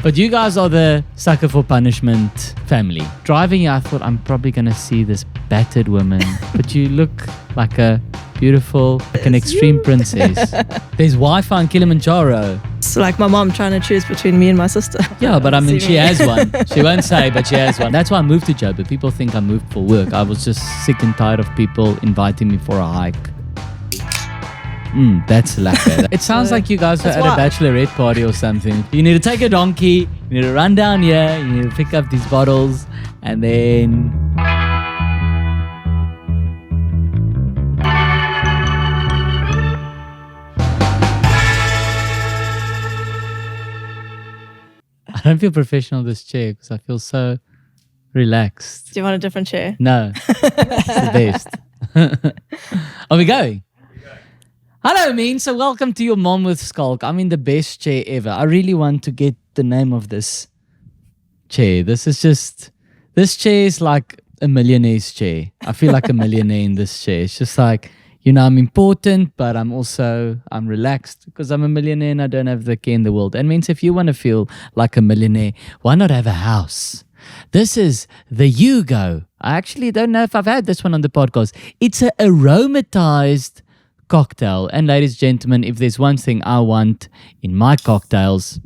But you guys are the sucker for punishment family. Driving here, I thought I'm probably going to see this battered woman. But you look like a beautiful, like an extreme princess. There's Wi-Fi on Kilimanjaro. It's like my mom trying to choose between me and my sister. Yeah, but I mean, she has one. She won't say, but she has one. That's why I moved to Joburg. People think I moved for work. I was just sick and tired of people inviting me for a hike. That's lekker. It sounds like you guys are at a bachelorette party or something. You need to take a donkey, you need to run down here, you need to pick up these bottles, and then... I don't feel professional in this chair because I feel so relaxed. Do you want a different chair? No, it's the best. Are we going? Hello, Mean. So welcome to your Mom with Schalk. I'm in the best chair ever. I really want to get the name of this chair. This chair is like a millionaire's chair. I feel like a millionaire in this chair. It's just like, I'm important, but I'm relaxed because I'm a millionaire and I don't have the care in the world. And means if you want to feel like a millionaire, why not have a house? This is the Hugo. I actually don't know if I've had this one on the podcast. It's an aromatized cocktail. And ladies and gentlemen, if there's one thing I want in my cocktails,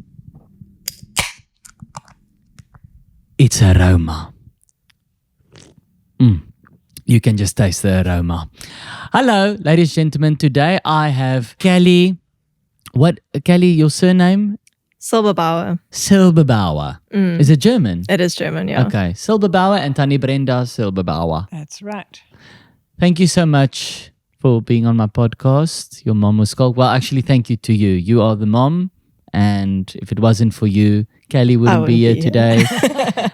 it's aroma. You can just taste the aroma. Hello, ladies and gentlemen. Today I have Kelly. Kelly, your surname? Silberbauer. Silberbauer. Is it German? It is German, yeah. Okay. Silberbauer and Tannie Brenda Silberbauer. That's right. Thank you so much for being on my podcast, Your Mom with Schalk. Well, actually, thank you to you. You are the mom. And if it wasn't for you, Kelly wouldn't be here today.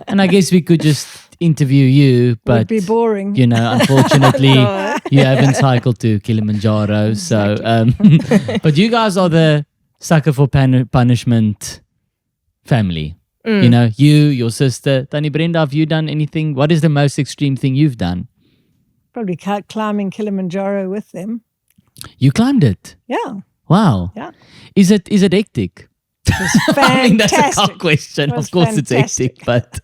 And I guess we could just interview you, but it would be boring. Unfortunately, you haven't cycled to Kilimanjaro. Exactly. So, but you guys are the sucker for punishment family. You, your sister, Tannie Brenda, have you done anything? What is the most extreme thing you've done? Probably climbing Kilimanjaro with them. You climbed it? Yeah. Wow. Yeah. Is it hectic? I mean, that's a cock question. Of course fantastic. It's hectic, but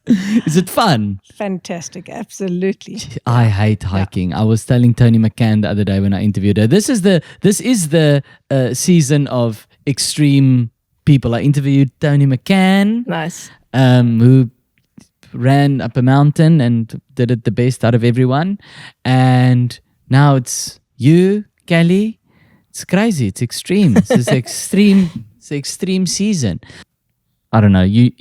is it fun? Fantastic. Absolutely. I hate hiking. Yeah. I was telling Tony McCann the other day when I interviewed her, this is the season of extreme people. I interviewed Tony McCann. Nice. Who ran up a mountain and did it the best out of everyone. And now it's you, Kelly. It's crazy. It's extreme. It's extreme season. I don't know. You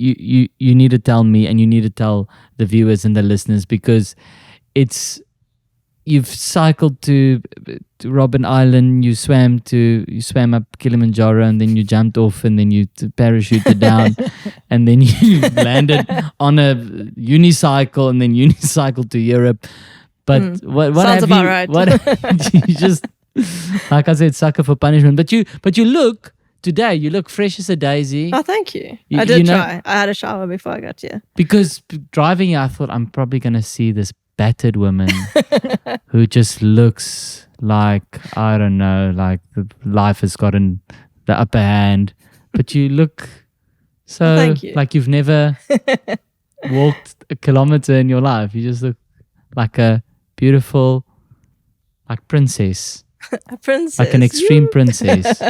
need to tell me, and you need to tell the viewers and the listeners, because you've cycled to Robben Island, you swam up Kilimanjaro, and then you jumped off, and then you parachuted down, and then you landed on a unicycle, and then unicycled to Europe. But what sounds have about you? Right. What you just, like I said, sucker for punishment. But you look today. You look fresh as a daisy. Oh, thank you. I did try. I had a shower before I got here. Because driving here, I thought I'm probably going to see this battered woman who just looks like, I don't know, like the life has gotten the upper hand. But you look so like you've never walked a kilometer in your life. You just look like a beautiful, like princess. A princess. Like an extreme princess.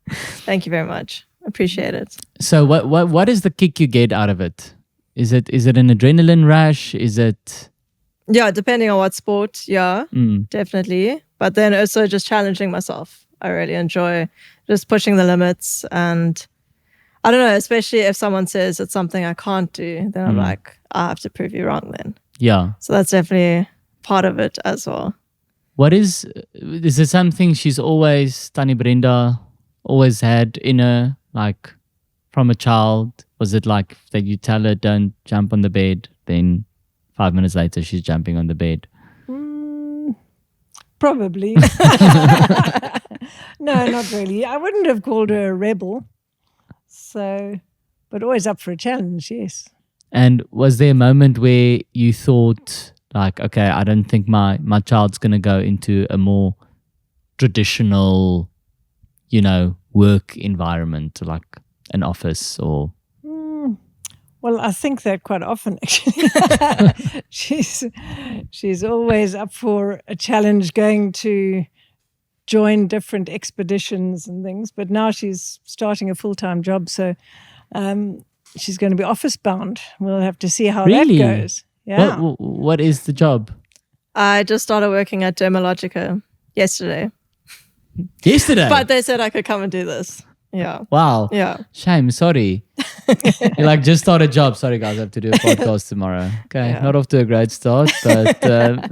Thank you very much. Appreciate it. So what is the kick you get out of it? Is it an adrenaline rush? Is it... Yeah, depending on what sport, definitely. But then also just challenging myself. I really enjoy just pushing the limits. And I don't know, especially if someone says it's something I can't do, then I'm like, I have to prove you wrong then. Yeah. So that's definitely part of it as well. What is it something Tannie Brenda always had in her, like from a child? Was it like that you tell her don't jump on the bed, then 5 minutes later she's jumping on the bed? Probably. No, not really. I wouldn't have called her a rebel. So, but always up for a challenge, yes. And was there a moment where you thought, like, okay, I don't think my child's going to go into a more traditional, work environment, like an office or... Well, I think that quite often, actually. she's always up for a challenge, going to join different expeditions and things. But now she's starting a full-time job, so she's going to be office bound. We'll have to see how Really? that goes. Yeah. What is the job? I just started working at Dermalogica yesterday. Yesterday? But they said I could come and do this. Yeah. Wow. Yeah. Shame. Sorry. You like just started a job. Sorry, guys. I have to do a podcast tomorrow. Okay. Yeah. Not off to a great start, but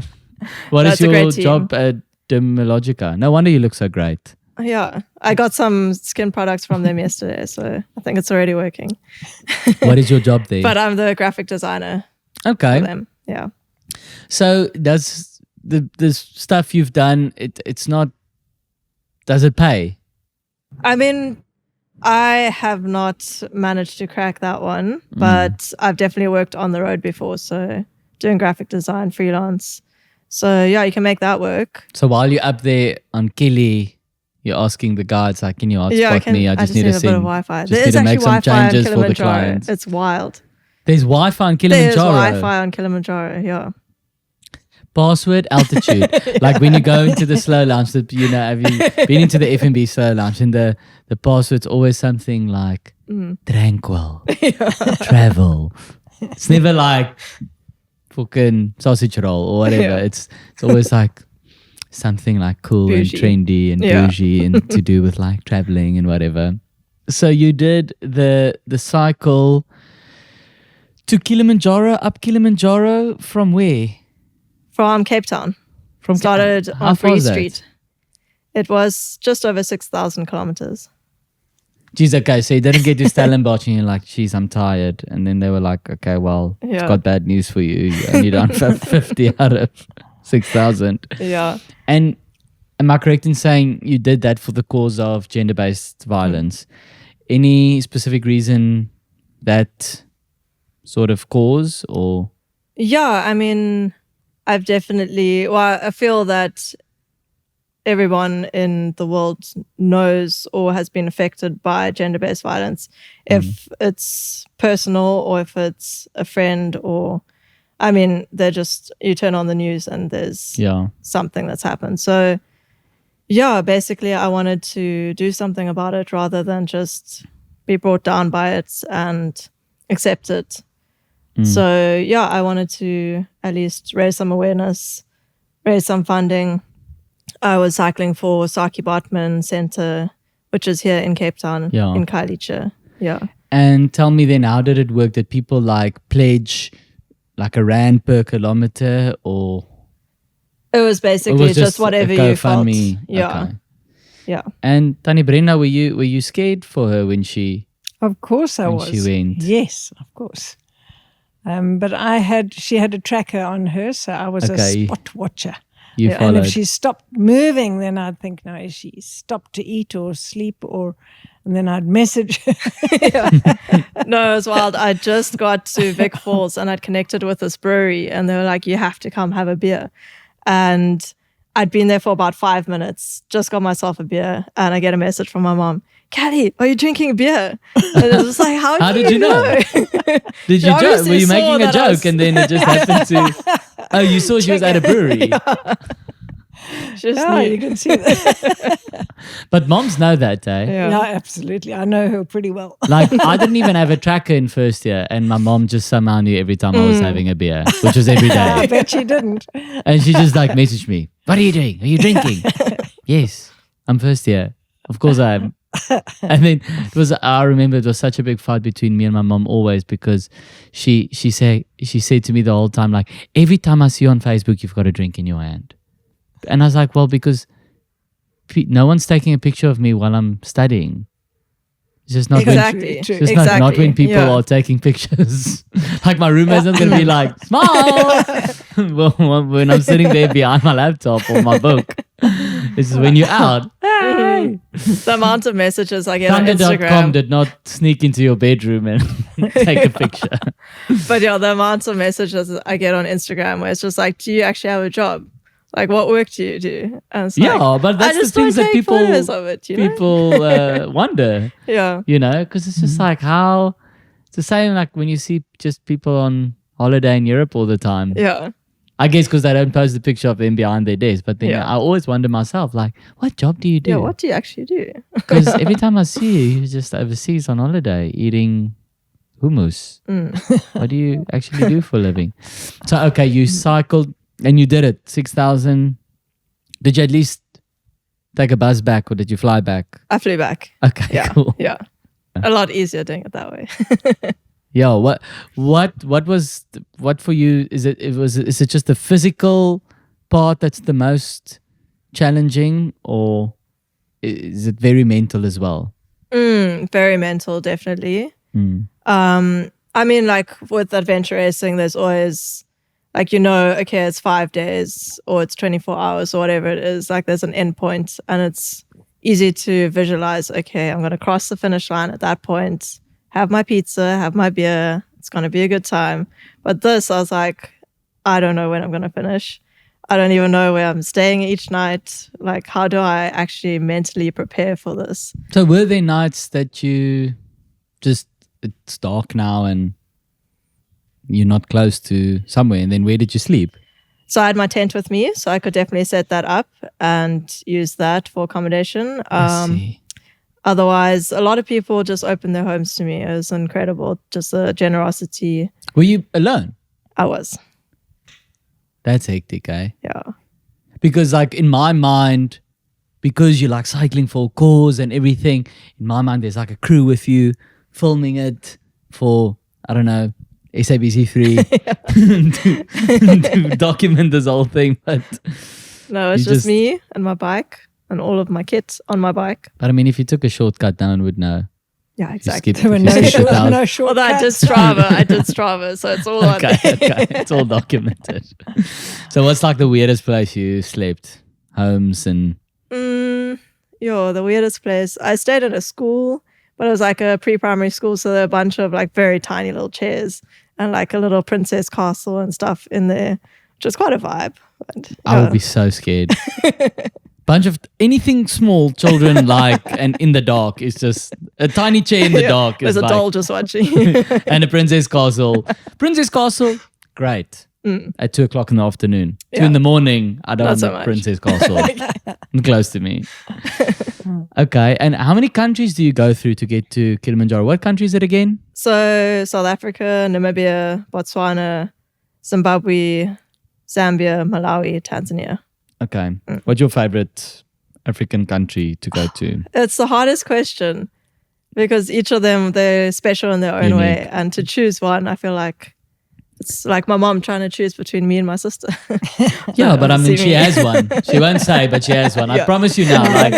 what is That's a your great team. job at Dermalogica? No wonder you look so great. Yeah. I got some skin products from them yesterday, so I think it's already working. What is your job there? But I'm the graphic designer Okay. for them. Yeah. So does the stuff you've done, it's not, does it pay? I mean, I have not managed to crack that one, but I've definitely worked on the road before. So doing graphic design, freelance. So yeah, you can make that work. So while you're up there on Kili, you're asking the guards, like, can you hotspot me? I just need to a bit of send, Wi-Fi. just There need is to actually make some Wi-Fi on changes for the Kilimanjaro. clients. It's wild. There's Wi-Fi on There's Kilimanjaro. Wi-Fi on Kilimanjaro, yeah. Password, altitude. Like when you go into the slow lounge, have you been into the F&B slow lounge, and the password's always something like tranquil, travel. It's never like fucking sausage roll or whatever. Yeah. It's always like something like cool Bougie. and trendy and Yeah. bougie and to do with like traveling and whatever. So you did the cycle to Kilimanjaro, up Kilimanjaro from where? From Cape Town. From Started how on far Free is that? Street. It was just over 6,000 kilometers. Geez, okay, so you didn't get to Stellenbosch and you're like, geez, I'm tired. And then they were like, okay, well, it's Yeah. got bad news for you. You only done 50 out of 6,000. Yeah. And am I correct in saying you did that for the cause of gender-based violence? Any specific reason that sort of cause or? Yeah, I mean, I feel that everyone in the world knows or has been affected by gender-based violence. If it's personal or if it's a friend or, I mean, you turn on the news and there's something that's happened. So yeah, basically I wanted to do something about it rather than just be brought down by it and accept it. So yeah, I wanted to at least raise some awareness, raise some funding. I was cycling for Saki Bartman Center, which is here in Cape Town, in Khayelitsha. Yeah. And tell me then, how did it work? Did people like pledge like R1 per kilometer or? It was basically just whatever you felt. Yeah. Okay. Yeah. And Tannie Brenda, were you scared for her when she? Of course I was. She went. Yes, of course. But she had a tracker on her, so I was a spot watcher. You followed. And if she stopped moving, then I'd think, no, is she stopped to eat or sleep, and then I'd message her. No, it was wild. I just got to Vic Falls and I'd connected with this brewery and they were like, you have to come have a beer. And I'd been there for about 5 minutes, just got myself a beer, and I get a message from my mom. Callie, are you drinking a beer? And it was like, how did you know? Did you joke? Were you making a joke and then it just happened to... Oh, you saw she was at a brewery. You can see that. But moms know that, eh? Yeah, absolutely. I know her pretty well. Like, I didn't even have a tracker in first year, and my mom just somehow knew every time I was having a beer, which was every day. I bet she didn't. And she just like messaged me, what are you doing? Are you drinking? Yes, I'm first year. Of course I am. And then I remember it was such a big fight between me and my mom always, because she said to me the whole time, like, every time I see you on Facebook, you've got a drink in your hand. And I was like, well, because no one's taking a picture of me while I'm studying. It's just not not when people are taking pictures. Like my roommate's not going to be like, smile. Well, when I'm sitting there behind my laptop or my book. It's just when you're out. Hey. The amount of messages I get on Thunder.com Instagram. did not sneak into your bedroom and take a picture. But yeah, the amount of messages I get on Instagram where it's just like, do you actually have a job? Like, what work do you do? And it's like, but that's I just the things don't that take people photos of it, you know? people wonder. Yeah. You know, because it's just like, how the same like when you see just people on holiday in Europe all the time. Yeah. I guess because they don't post the picture of them behind their desk. But then Yeah. I always wonder myself, like, what job do you do? Yeah, what do you actually do? Because every time I see you, you're just overseas on holiday eating hummus. What do you actually do for a living? So, okay, you cycled and you did it, 6,000. Did you at least take a bus back or did you fly back? I flew back. Okay, Yeah. cool. Yeah. A lot easier doing it that way. Yeah, what for you is it just the physical part that's the most challenging, or is it very mental as well? Very mental, definitely. I mean, like with adventure racing, there's always like, okay, it's 5 days or it's 24 hours or whatever it is. Like there's an end point and it's easy to visualize, okay, I'm going to cross the finish line at that point, have my pizza, have my beer. It's going to be a good time. But this, I was like, I don't know when I'm going to finish. I don't even know where I'm staying each night. Like, how do I actually mentally prepare for this? So were there nights that you just, it's dark now and you're not close to somewhere, and then where did you sleep? So I had my tent with me, so I could definitely set that up and use that for accommodation. I see. Otherwise, a lot of people just opened their homes to me. It was incredible, just the generosity. Were you alone? I was. That's hectic, eh? Yeah. Because like in my mind, because you're like cycling for a cause and everything, in my mind there's like a crew with you filming it for, I don't know, SABC3 to document this whole thing. But no, it's just me and my bike and all of my kit on my bike. But I mean, if you took a shortcut, no one would know. Yeah, exactly. There were no shortcuts. Although I did Strava, so it's all on okay, it's all documented. So what's like the weirdest place you slept? Homes and... the weirdest place. I stayed at a school, but it was like a pre-primary school, so there were a bunch of like very tiny little chairs and like a little princess castle and stuff in there, which was quite a vibe. But, I would be so scared. Bunch of anything small children like, and in the dark is just a tiny chair in the dark. There's is a like, doll just watching. and a princess castle. Princess castle, great. At 2:00 in the afternoon. 2 in the morning, I don't Not want so the much. princess castle close to me. Okay, and how many countries do you go through to get to Kilimanjaro? What country is it again? So South Africa, Namibia, Botswana, Zimbabwe, Zambia, Malawi, Tanzania. Okay. What's your favorite African country to go to? It's the hardest question because each of them, they're special in their own way. And to choose one, I feel like it's like my mom trying to choose between me and my sister. Yeah, but I mean, she has one. She won't say, but she has one. I promise you now. Like,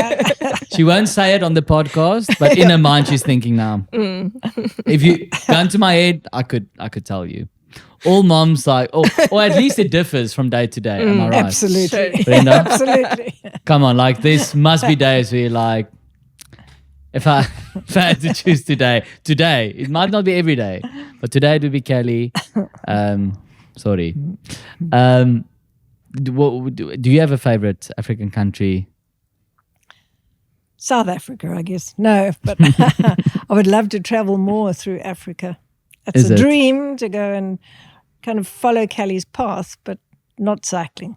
she won't say it on the podcast, but in her mind, she's thinking now. If you gun to my head, I could tell you. All moms like, or at least it differs from day to day. Am I right? Absolutely. Brenda? Absolutely. Come on, like this must be days where you're like, if I had to choose today, it might not be every day, but today it would be Kelly. Sorry. Do you have a favorite African country? South Africa, I guess. No, but I would love to travel more through Africa. It's a dream to go and kind of follow Kelly's path, but not cycling.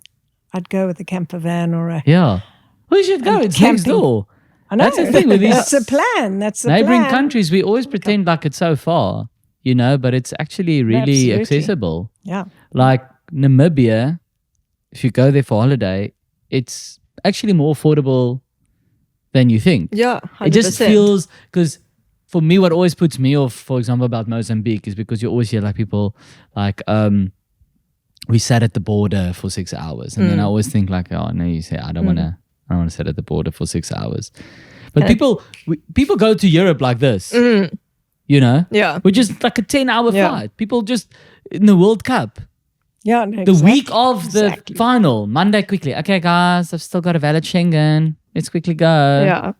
I'd go with a camper van or a... Yeah. Well, you should go. It's next door. I know. That's the thing with these That's the plan. That's the neighboring plan. countries. We always pretend like it's so far, but it's actually really accessible. Yeah. Like Namibia, if you go there for holiday, it's actually more affordable than you think. Yeah, 100%. It just feels, because for me, what always puts me off, for example, about Mozambique is because you always hear like people like, we sat at the border for 6 hours. And then I always think like, oh no, you say, I don't want to sit at the border for 6 hours. But people go to Europe like this, Yeah. which is like a 10-hour flight. People just, in the World Cup, Yeah, no, the week of the final, Monday quickly. Okay, guys, I've still got a valid Schengen. Let's quickly go. Yeah.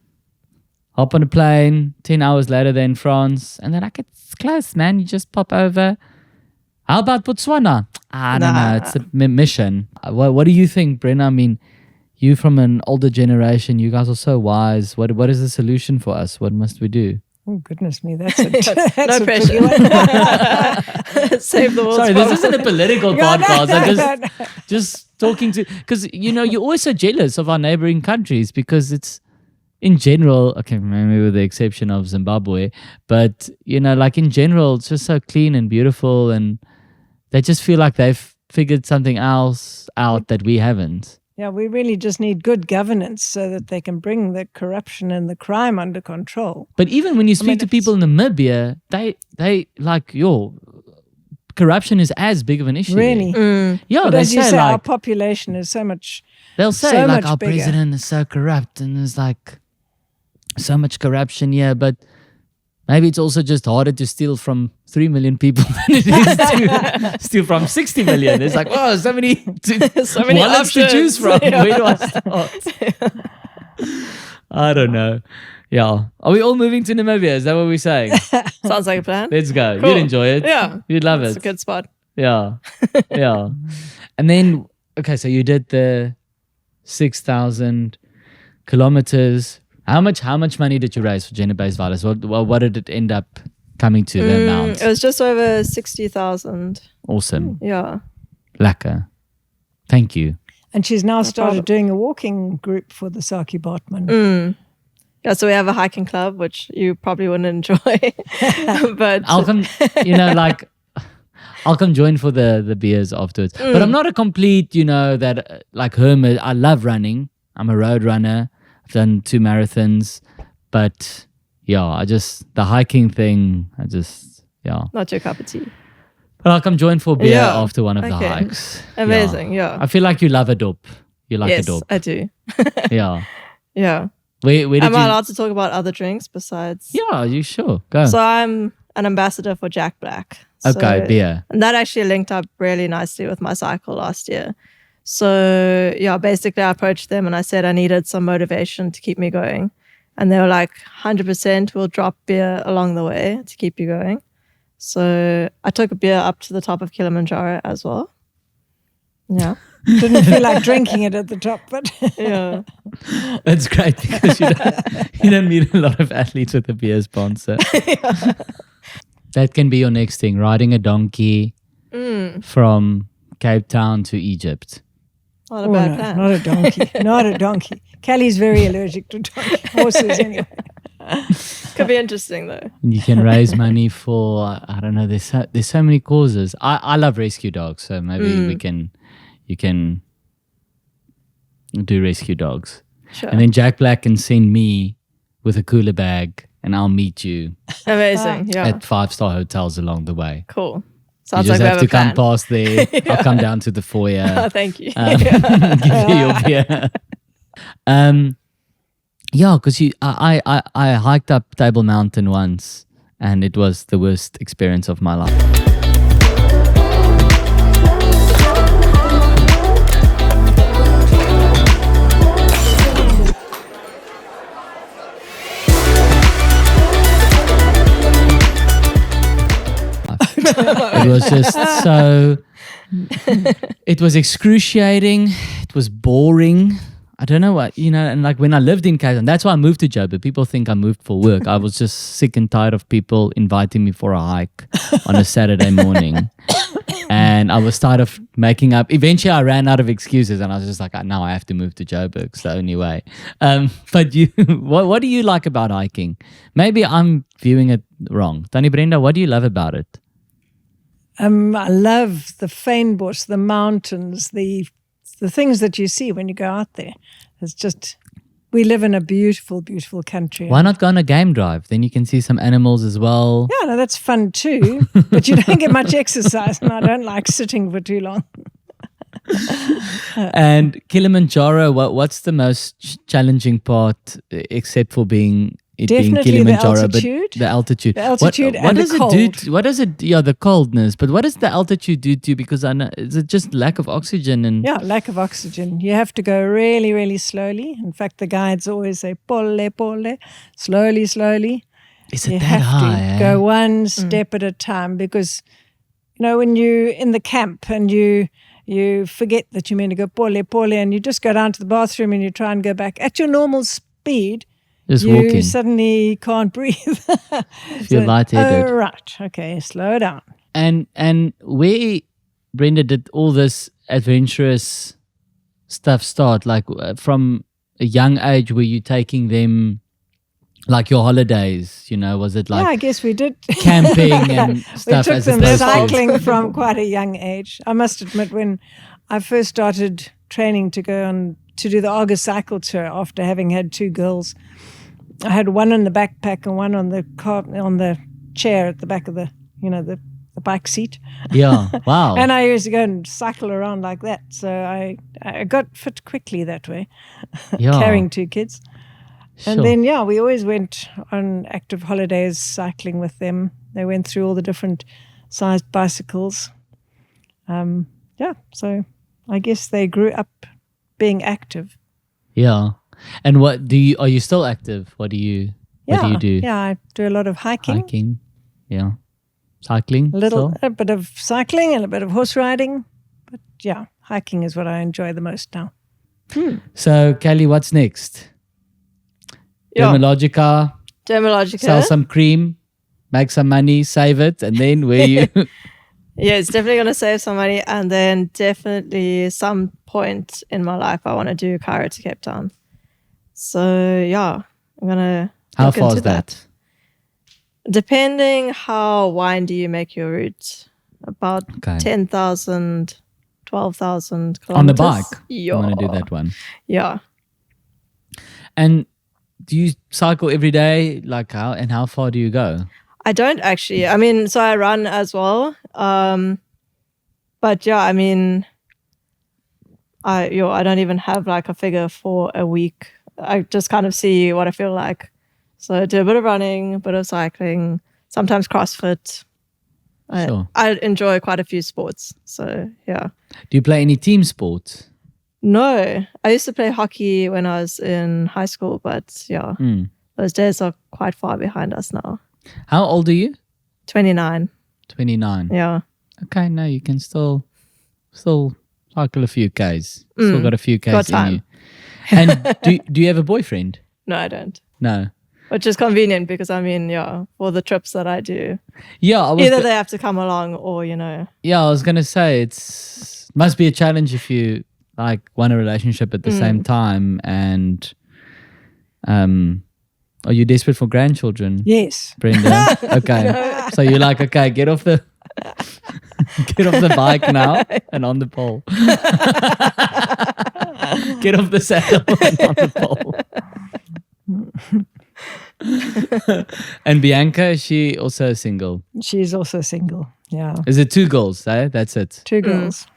Hop on a plane, 10 hours later they're in France. And they're like, it's close, man. You just pop over. How about Botswana? I don't know. It's a mission. What do you think, Brenna? I mean, you from an older generation, you guys are so wise. What is the solution for us? What must we do? Oh, goodness me, that's a, No pressure. Save the world. Sorry, this isn't a political podcast. I'm just talking to, because, you're always so jealous of our neighboring countries because it's, in general, okay, maybe with the exception of Zimbabwe, but, like in general, it's just so clean and beautiful, and they just feel like they've figured something else out that we haven't. Yeah, we really just need good governance so that they can bring the corruption and the crime under control. But even when you speak to people in Namibia, they like, corruption is as big of an issue. Really? Yeah, but they as you say, like, our population is so much. They'll say so like much our bigger. president is so corrupt and there's like so much corruption here, but maybe it's also just harder to steal from 3 million people than it is to steal from 60 million. It's like, oh, so many wallets to choose from. Yeah. Where do I start? I don't know. Yeah. Are we all moving to Namibia? Is that what we're saying? Sounds like a plan. Let's go. Cool. You'd enjoy it. Yeah. You'd love It's it. a good spot. Yeah. Yeah. And then, okay, so you did the 6,000 kilometers. How much money did you raise for Gender-Based Violence? What did it end up coming to, the amount? It was just over 60,000. Awesome. Yeah. Lekker. Thank you. And she's now started problem. doing a walking group for the Saki Bartman. Yeah, so we have a hiking club, which you probably wouldn't enjoy. But I'll come, I'll come join for the beers afterwards. But I'm not a complete, that like hermit. I love running. I'm a road runner. I've done 2 marathons. But yeah, the hiking thing, not your cup of tea. But I'll come join for beer Yeah, after one of the okay. hikes. Amazing, yeah. I feel like you love a dope. You like Yes, a dope. I do. Yeah. Yeah. Where did Am you? I allowed to talk about other drinks besides? Yeah, you sure. Go. So I'm an ambassador for Jack Black. Okay, So- beer. And that actually linked up really nicely with my cycle last year. So yeah, basically I approached them and I said I needed some motivation to keep me going. And they were like, 100%, we'll drop beer along the way to keep you going. So I took a beer up to the top of Kilimanjaro as well. Yeah. Didn't feel like drinking it at the top, but Yeah. That's great because you don't meet a lot of athletes with a beer sponsor. That can be your next thing, riding a donkey from Cape Town to Egypt. Not a bad no, plan. not a donkey. Not a donkey. Kelly's very allergic to horses anyway. Could be interesting though. And you can raise money for, I don't know, there's so many causes. I love rescue dogs, so maybe you can do rescue dogs. Sure. And then Jack Black can send me with a cooler bag and I'll meet you Amazing. Yeah. at 5-star hotels along the way. Cool. You Sounds just like we have have to a plan. come past there. I'll come down to the foyer. Oh, thank you. Give you your beer. Yeah, because I hiked up Table Mountain once and it was the worst experience of my life. It was just so, it was excruciating. It was boring. I don't know what, and like when I lived in Cape Town, that's why I moved to Joburg. People think I moved for work. I was just sick and tired of people inviting me for a hike on a Saturday morning. And I was tired of making up. Eventually I ran out of excuses and I was just like, now I have to move to Joburg. It's the only way. But you, what do you like about hiking? Maybe I'm viewing it wrong. Tannie Brenda, what do you love about it? I love the fynbos, the mountains, the things that you see when you go out there. It's just, we live in a beautiful, beautiful country. Why not go on a game drive? Then you can see some animals as well. Yeah, no, that's fun too. But you don't get much exercise, and I don't like sitting for too long. And Kilimanjaro, what's the most challenging part, except for being Definitely Kilimanjaro, the altitude. but the altitude. The altitude what and does the it cold. do? What does it? Yeah, the coldness. But what does the altitude do to you? Because I know, is it just lack of oxygen and Yeah, lack of oxygen. You have to go really, really slowly. In fact, the guides always say "pole, pole," slowly, slowly. is it You that have high? to go one step at a time because, when you're in the camp and you forget that you're meant to go pole, pole, and you just go down to the bathroom and you try and go back at your normal speed, Just you walking. suddenly can't breathe. Feel lightheaded. Oh, right. Okay, slow down. And where, Brenda, did all this adventurous stuff start? Like from a young age, were you taking them like your holidays? Was it like I guess we did camping and stuff? We took as them opposed cycling to, from quite a young age. I must admit, when I first started training to go on to do the Argus cycle tour after having had 2 girls, I had one in the backpack and one on the car, on the chair at the back of the bike seat. Yeah, wow. And I used to go and cycle around like that. So I got fit quickly that way, carrying 2 kids. And Sure. then, we always went on active holidays cycling with them. They went through all the different sized bicycles. So I guess they grew up being active. Yeah. And are you still active? What do you do? Yeah, I do a lot of hiking. Hiking. Yeah. Cycling. A bit of cycling and a bit of horse riding. But hiking is what I enjoy the most now. So, Kelly, what's next? Yeah. Dermalogica. Sell some cream, make some money, save it, and then where you... Yeah, it's definitely going to save some money. And then definitely some point in my life, I want to do Cairo to Cape Town. So, I'm going to How far is that? Depending how windy you make your route, about 10,000, 12,000 kilometers. On the bike? Yeah. I want to do that one. Yeah. And do you cycle every day? Like how far do you go? I don't actually. I mean, so I run as well. But I mean, I don't even have like a figure for a week. I just kind of see what I feel like. So I do a bit of running, a bit of cycling, sometimes CrossFit. Sure. I enjoy quite a few sports. So, yeah. Do you play any team sports? No. I used to play hockey when I was in high school, but those days are quite far behind us now. How old are you? 29. 29. Yeah. Okay, no, you can still cycle a few Ks. Still got a few Ks got in time. you. And do you have a boyfriend? No, I don't. No. Which is convenient because, I mean, for the trips that I do, Yeah, either they have to come along or, Yeah, I was gonna say it must be a challenge if you like want a relationship at the same time. And are you desperate for grandchildren? Yes, Brenda. Okay, so you're like, okay, get off the bike now and on the pole. Get off the saddle and on the pole. And Bianca, is she also single? she's also single. Yeah, Is it 2 girls? That's it. 2 girls.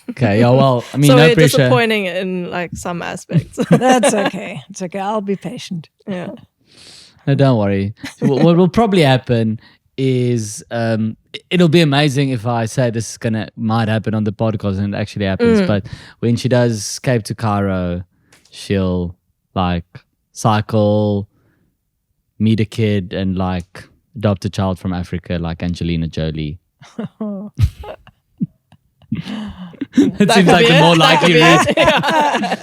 Okay. Yeah. Well, I mean, so no we're pressure. disappointing in like some aspects. That's okay. It's okay. I'll be patient. Yeah. No, don't worry. What will probably happen is it'll be amazing if I say this might happen on the podcast and it actually happens. But when she does Cape to Cairo, she'll like cycle, meet a kid, and like adopt a child from Africa, like Angelina Jolie. It seems like a more likely route.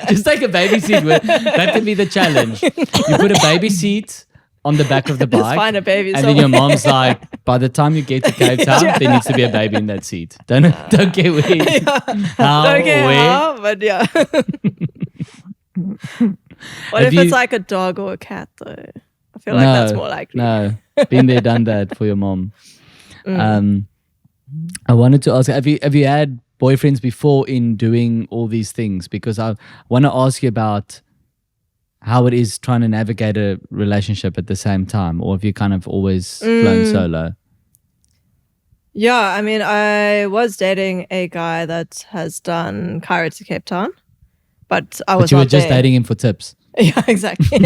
Just take a baby seat. That can be the challenge. You put a baby seat on the back of the Just bike, find a baby and then your mom's like, by the time you get to Cape Town, there needs to be a baby in that seat. Don't get where, how, Don't get where. how, but yeah. What if it's like a dog or a cat though? I feel like that's more likely. No, been there, done that for your mom. I wanted to ask, have you had boyfriends before in doing all these things? Because I want to ask you about how it is trying to navigate a relationship at the same time, or have you kind of always flown solo? Yeah, I mean, I was dating a guy that has done Cairo to Cape Town, but I was But you were not just there. dating him for tips. Yeah, exactly.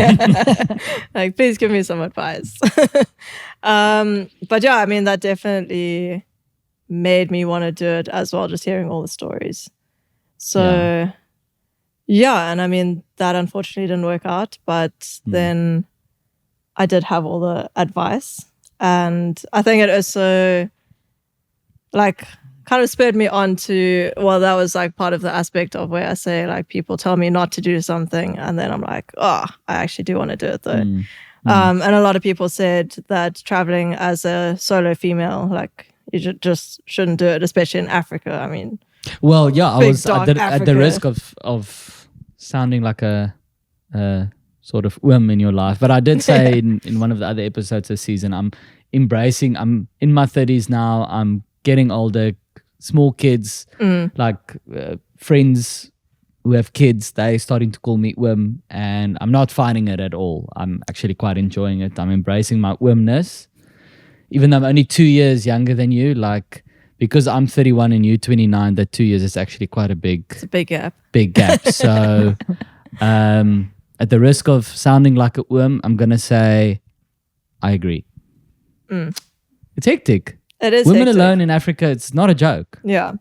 Like, please give me some advice. But yeah, I mean, that definitely made me want to do it as well, just hearing all the stories. So yeah, and I mean, that unfortunately didn't work out, but then I did have all the advice. And I think it also, like, kind of spurred me on to, well, that was like part of the aspect of where I say like people tell me not to do something and then I'm like, oh, I actually do want to do it though. And a lot of people said that traveling as a solo female, like you just shouldn't do it, especially in Africa. I mean, well, yeah, I big was dark at the Africa. risk of sounding like a sort of whim in your life. But I did say in one of the other episodes this season, I'm in my 30s now. I'm getting older, small kids, like friends who have kids, they're starting to call me whim, and I'm not finding it at all. I'm actually quite enjoying it. I'm embracing my whimness. Even though I'm only 2 years younger than you, like, because I'm 31 and you 29, that 2 years is actually quite It's a big gap. big gap. So at the risk of sounding like a whim, I'm going to say I agree. It's hectic. It is Women hectic. alone in Africa, it's not a joke. Yeah.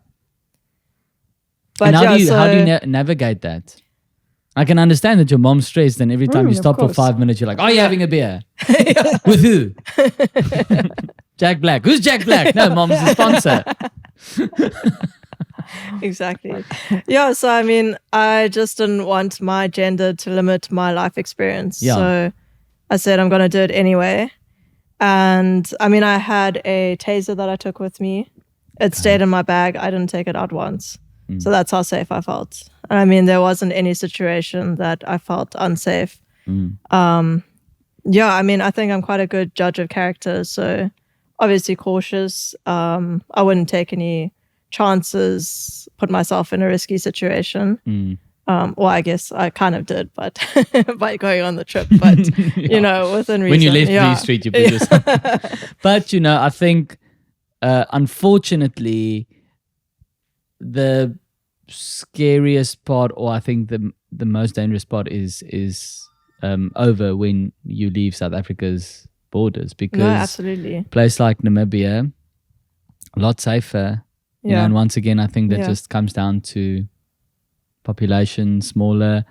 But And how yeah, do you navigate that? I can understand that your mom's stressed and every time you of stop for course. 5 minutes, you're like, are you having a beer? With who? Jack Black. Who's Jack Black? No, mom's the sponsor. Exactly. Yeah, so I mean, I just didn't want my gender to limit my life experience. Yeah. So I said I'm going to do it anyway. And I mean, I had a taser that I took with me. It stayed in my bag. I didn't take it out once. So that's how safe I felt. And I mean, there wasn't any situation that I felt unsafe. Yeah, I mean, I think I'm quite a good judge of character. So obviously cautious. I wouldn't take any chances, put myself in a risky situation. Well, I guess I kind of did, but by going on the trip, but you know, within reason. When you left Lee Street, you put yourself. But, you know, I think, unfortunately, the scariest part, or I think the most dangerous part is over when you leave South Africa's borders, because absolutely. a place like Namibia, a lot safer. You know, and once again, I think that just comes down to population, smaller,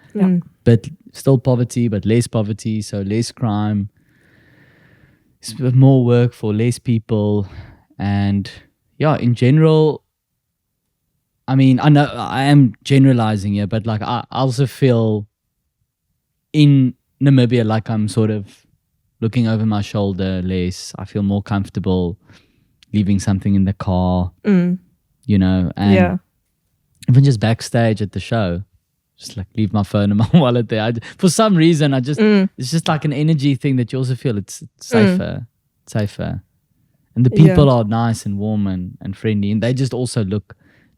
but still poverty, but less poverty, so less crime, more work for less people, and yeah, in general, I mean, I know I am generalizing here, but like I also feel in Namibia like I'm sort of looking over my shoulder less. I feel more comfortable leaving something in the car, you know, and even just backstage at the show, just like leave my phone and my wallet there. For some reason, it's just like an energy thing that you also feel it's safer, and the people are nice and warm and friendly, and they just also look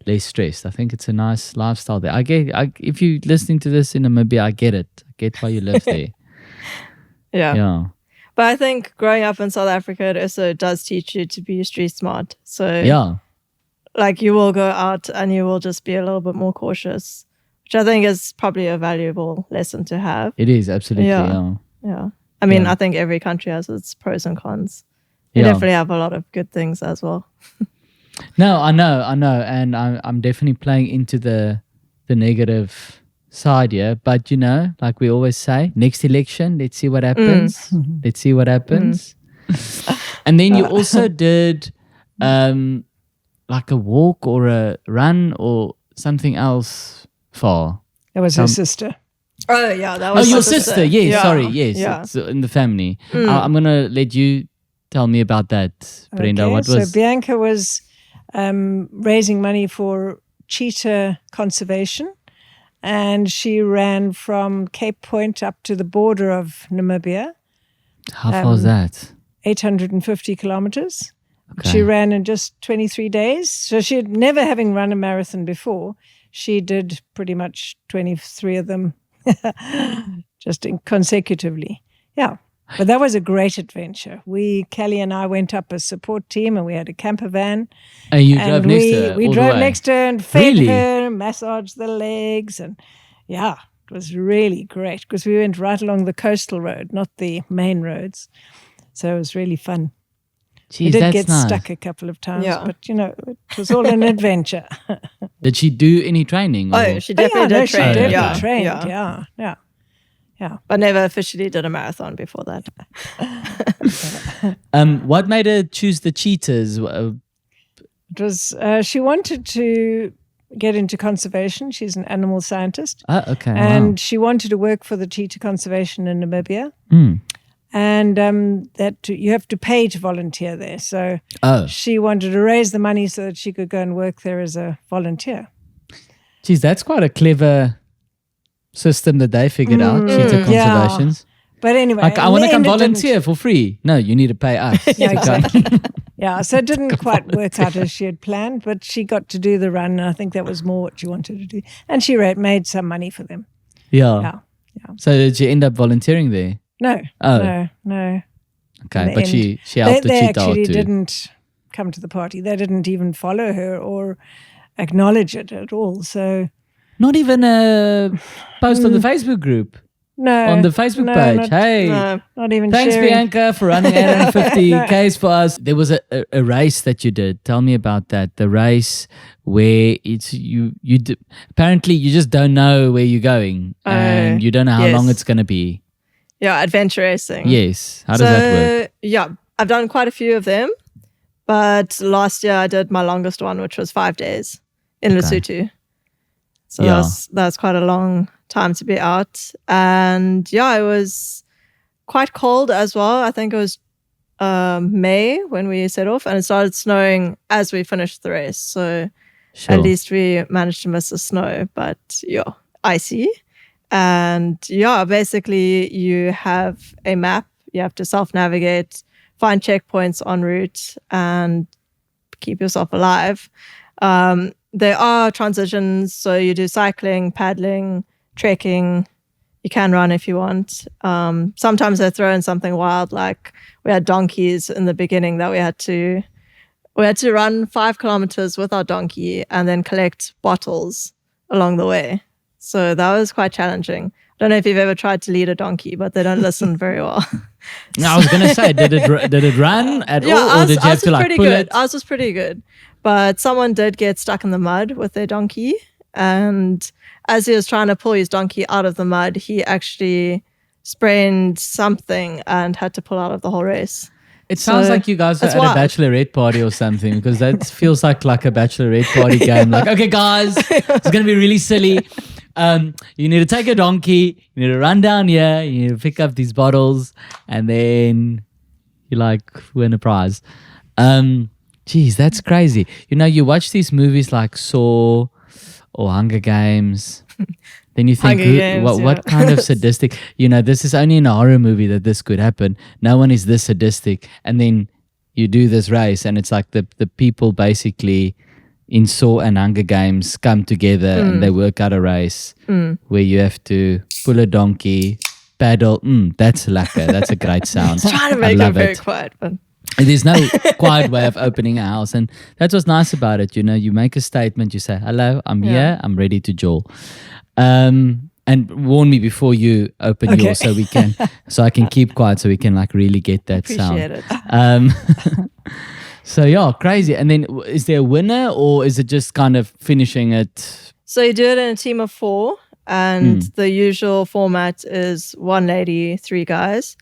less stressed. I think it's a nice lifestyle there. If you're listening to this in Namibia, I get it. I get why you live there. Yeah. But I think growing up in South Africa, it also does teach you to be street smart. So Yeah. like you will go out and you will just be a little bit more cautious, which I think is probably a valuable lesson to have. It is, absolutely. Yeah. I mean, I think every country has its pros and cons. You Yeah. definitely have a lot of good things as well. No, I know, and I'm definitely playing into the negative side here. But you know, like we always say, next election, let's see what happens. Let's see what happens. And then you also did like a walk or a run or something else far. That was her sister. Oh yeah, that was your my sister. Yes, Yeah. sorry. Yes, Yeah. it's in the family. I'm gonna let you tell me about that, Brenda. Okay, What so was? Bianca was raising money for cheetah conservation, and she ran from Cape Point up to the border of Namibia, How far was that? 850 kilometers. Okay. She ran in just 23 days. So she had never having run a marathon before. She did pretty much 23 of them just consecutively. Yeah. But that was a great adventure. Kelly and I went up as support team, and we had a camper van. And you drove next to her? We all the drove way? next to her and fed Really? her, massaged the legs. And yeah, it was really great because we went right along the coastal road, not the main roads. So it was really fun. Jeez, We did that's get nice. stuck a couple of times, Yeah. but you know, it was all an adventure. Did she do any training? Oh, or- she definitely did she train. definitely Yeah. trained. Yeah. Yeah. But never officially did a marathon before that. What made her choose the cheetahs? It was she wanted to get into conservation. She's an animal scientist. Okay. And she wanted to work for the cheetah conservation in Namibia. And that you have to pay to volunteer there. So she wanted to raise the money so that she could go and work there as a volunteer. Geez, that's quite a clever system that they figured out, cheetah conservations. Yeah. But anyway, like, I want to come volunteer for free. No, you need to pay us. Yeah, exactly. Yeah, so it didn't quite work out as she had planned, but she got to do the run, and I think that was more what she wanted to do. And she made some money for them. Yeah. So did you end up volunteering there? No. Oh. No. Okay, but she helped the they cheetah actually too. didn't come to the party. They didn't even follow her or acknowledge it at all. So not even a post on the Facebook group. No. On the Facebook page. Not even thanks, sharing. Bianca, for running 850 Ks for us. There was a race that you did. Tell me about that. The race where it's apparently you just don't know where you're going and you don't know how long it's going to be. Yeah, adventure racing. Yes. How does that work? Yeah, I've done quite a few of them, but last year I did my longest one, which was 5 days in Lesotho. So that's quite a long time to be out. And yeah, it was quite cold as well. I think it was May when we set off, and it started snowing as we finished the race. So at least we managed to miss the snow, but icy. And basically you have a map. You have to self-navigate, find checkpoints en route, and keep yourself alive. There are transitions, so you do cycling, paddling, trekking. You can run if you want. Sometimes they throw in something wild, like we had donkeys in the beginning that we had to run 5 kilometers with our donkey and then collect bottles along the way. So that was quite challenging. I don't know if you've ever tried to lead a donkey, but they don't listen very well. I was going to say, did it run at all, or did you have to like pull it? Ours was pretty good. But someone did get stuck in the mud with their donkey. And as he was trying to pull his donkey out of the mud, he actually sprained something and had to pull out of the whole race. It sounds like you guys are at a bachelorette party or something, because that feels like a bachelorette party game. Like, okay, guys, it's going to be really silly. You need to take a donkey, you need to run down here, you need to pick up these bottles, and then you win a prize. Geez, that's crazy. You watch these movies like Saw or Hunger Games, then you think, what kind of sadistic, this is only in a horror movie that this could happen. No one is this sadistic. And then you do this race, and it's like the people basically in Saw and Hunger Games come together and they work out a race where you have to pull a donkey, paddle. That's lekker. That's a great sound. Trying to make it very quiet, but there's no quiet way of opening a house, and that's what's nice about it. You make a statement, you say, hello, I'm here, I'm ready to jaw. And warn me before you open yours so I can keep quiet, so we can really get that sound. Appreciate it. So crazy. And then is there a winner, or is it just kind of finishing it? So you do it in a team of 4, and the usual format is 1 lady, 3 guys.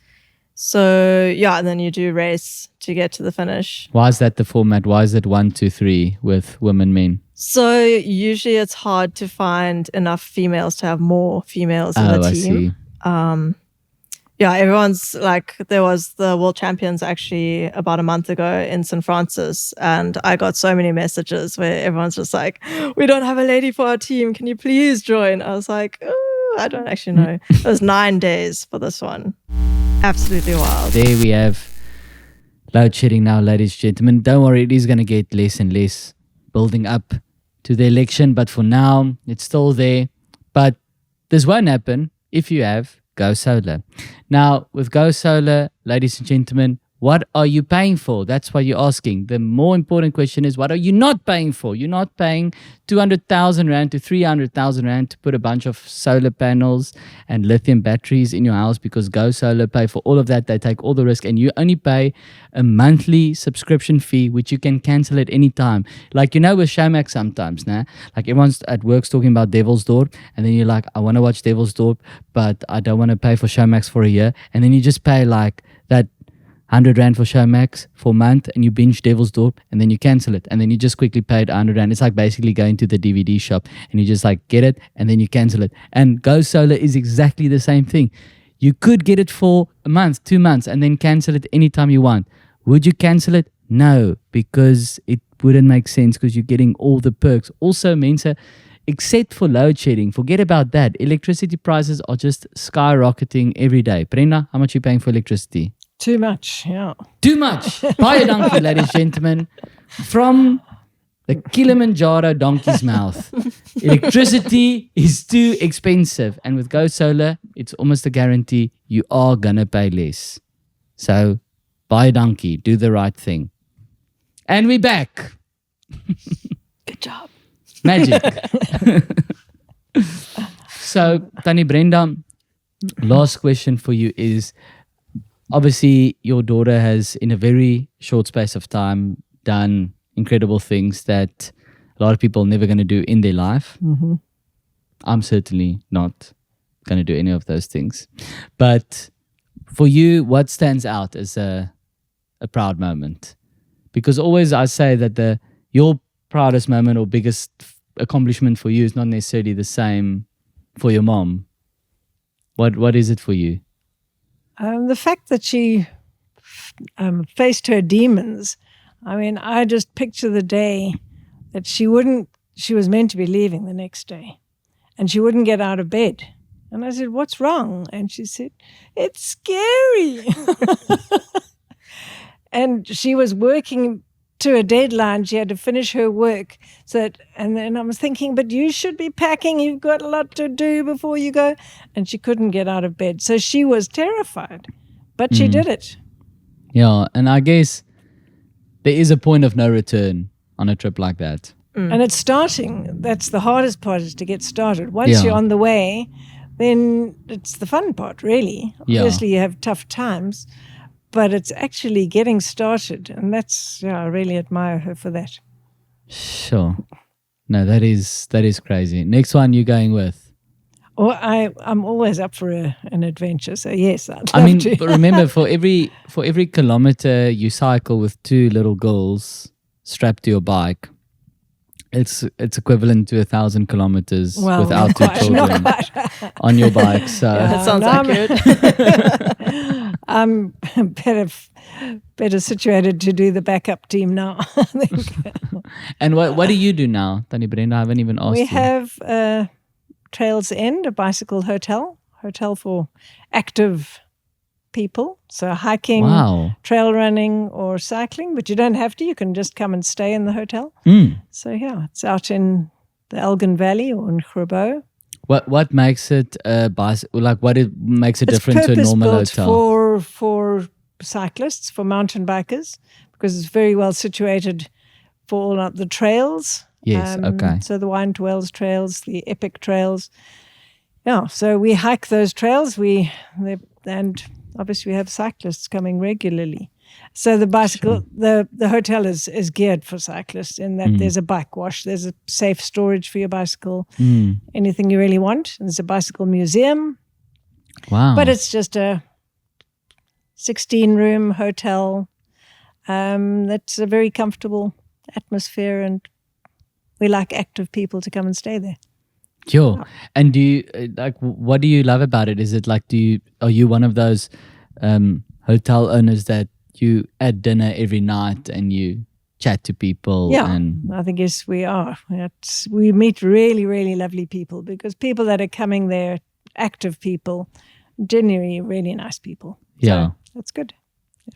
So and then you do race to get to the finish. Why is that the format? Why is it 1, 2, 3 with women, men? So usually it's hard to find enough females to have more females in the team. I see. Everyone's there was the World Champions actually about a month ago in St. Francis, and I got so many messages where everyone's just like, we don't have a lady for our team, can you please join? I was like, I don't actually know. It was 9 days for this one. Absolutely wild. There we have load shedding now, ladies and gentlemen. Don't worry, it is going to get less and less building up to the election, but for now it's still there. But this won't happen if you have Go Solar. Now with Go Solar, ladies and gentlemen, what are you paying for? That's what you're asking. The more important question is, what are you not paying for? You're not paying 200,000 Rand to 300,000 Rand to put a bunch of solar panels and lithium batteries in your house, because Go Solar pay for all of that. They take all the risk, and you only pay a monthly subscription fee, which you can cancel at any time. Like, with Showmax sometimes, nah? Like everyone's at work's talking about Devil's Door, and then you're like, I want to watch Devil's Door, but I don't want to pay for Showmax for a year. And then you just pay that 100 Rand for Showmax for a month, and you binge Devil's Door, and then you cancel it, and then you just quickly paid 100 Rand. It's like basically going to the DVD shop, and you just like get it, and then you cancel it. And Go Solar is exactly the same thing. You could get it for a month, 2 months, and then cancel it anytime you want. Would you cancel it? No, because it wouldn't make sense, because you're getting all the perks. Also, Mensa, except for load shedding, forget about that. Electricity prices are just skyrocketing every day. Brenda, how much are you paying for electricity? Too much, yeah. Too much. Buy a donkey, ladies and gentlemen, from the Kilimanjaro donkey's mouth. Electricity is too expensive. And with Go Solar, it's almost a guarantee you are going to pay less. So buy a donkey. Do the right thing. And we're back. Good job. Magic. So, Tannie Brenda, last question for you is, obviously your daughter has, in a very short space of time, done incredible things that a lot of people are never going to do in their life. Mm-hmm. I'm certainly not going to do any of those things. But for you, what stands out as a proud moment? Because always I say that your proudest moment or biggest accomplishment for you is not necessarily the same for your mom. What is it for you? The fact that she faced her demons. I mean, I just picture the day that she was meant to be leaving the next day, and she wouldn't get out of bed. And I said, "What's wrong?" And she said, "It's scary." And she was working to a deadline. She had to finish her work. And then I was thinking, but you should be packing. You've got a lot to do before you go. And she couldn't get out of bed. So she was terrified, but she did it. Yeah, and I guess there is a point of no return on a trip like that. And it's starting. That's the hardest part, is to get started. Once you're on the way, then it's the fun part, really. Yeah. Obviously, you have tough times, but it's actually getting started. And that's, I really admire her for that. Sure. No, that is crazy. Next one you're going with? Well, I'm always up for an adventure. So yes, I'd love to. But remember, for every kilometer you cycle with 2 little girls strapped to your bike, it's equivalent to 1,000 kilometers without 2 children on your bike. So that sounds good. I'm better situated to do the backup team now, I think. And what do you do now, Tannie Brenda? I haven't even asked you. We have Trails End, a bicycle hotel for active people. So hiking, trail running, or cycling. But you don't have to. You can just come and stay in the hotel. So it's out in the Elgin Valley or in Grabo. What makes it a bicycle? Like, makes it different to a normal hotel? For cyclists, for mountain bikers, because it's very well situated for all the trails. Yes, okay. So the Wine to Wells trails, the Epic trails. Yeah, so we hike those trails. And obviously we have cyclists coming regularly. So the bicycle, the hotel is geared for cyclists in that there's a bike wash, there's a safe storage for your bicycle, anything you really want. And there's a bicycle museum. Wow. But it's just a 16-room hotel. That's a very comfortable atmosphere, and we like active people to come and stay there. Sure. And do you what do you love about it? Is it like, are you one of those hotel owners that you at dinner every night and you chat to people? Yeah, I think yes, we are. We meet really, really lovely people, because people that are coming there, active people, genuinely really nice people. Yeah, so that's good.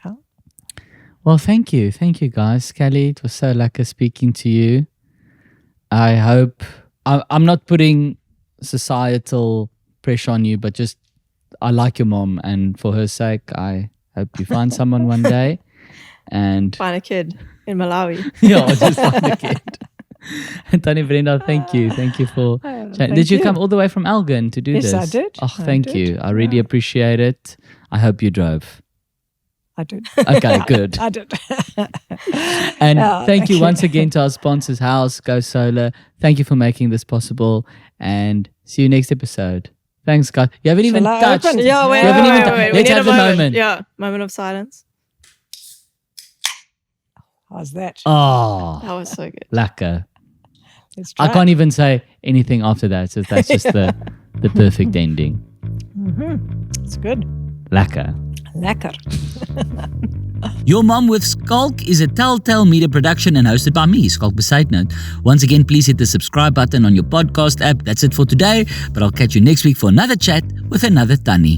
Yeah. Well, thank you guys. Kelly, it was so lucky speaking to you. I hope I'm not putting societal pressure on you, but just I like your mom, and for her sake, I hope you find someone one day and find a kid in Malawi. Yeah, just find a kid. And Tannie Brenda, thank you for chatting. Did you come all the way from Elgin to do this? Yes, I did. Oh, thank you. I really appreciate it. I hope you drove. I did. Okay, good. I did. And thank you once again to our sponsors, House, Go Solar. Thank you for making this possible, and see you next episode. Thanks, guys. You haven't even touched. Yeah, wait. Let's have the moment. Yeah, moment of silence. How's that? Oh, That was so good. lekker. Let's try I can't even say anything after that. So that's just the perfect ending. It's good. Lekker. Lekker. Your Mom with Schalk is a Telltale Media production and hosted by me, Schalk Besuitnout. Once again, please hit the subscribe button on your podcast app. That's it for today, but I'll catch you next week for another chat with another Tannie.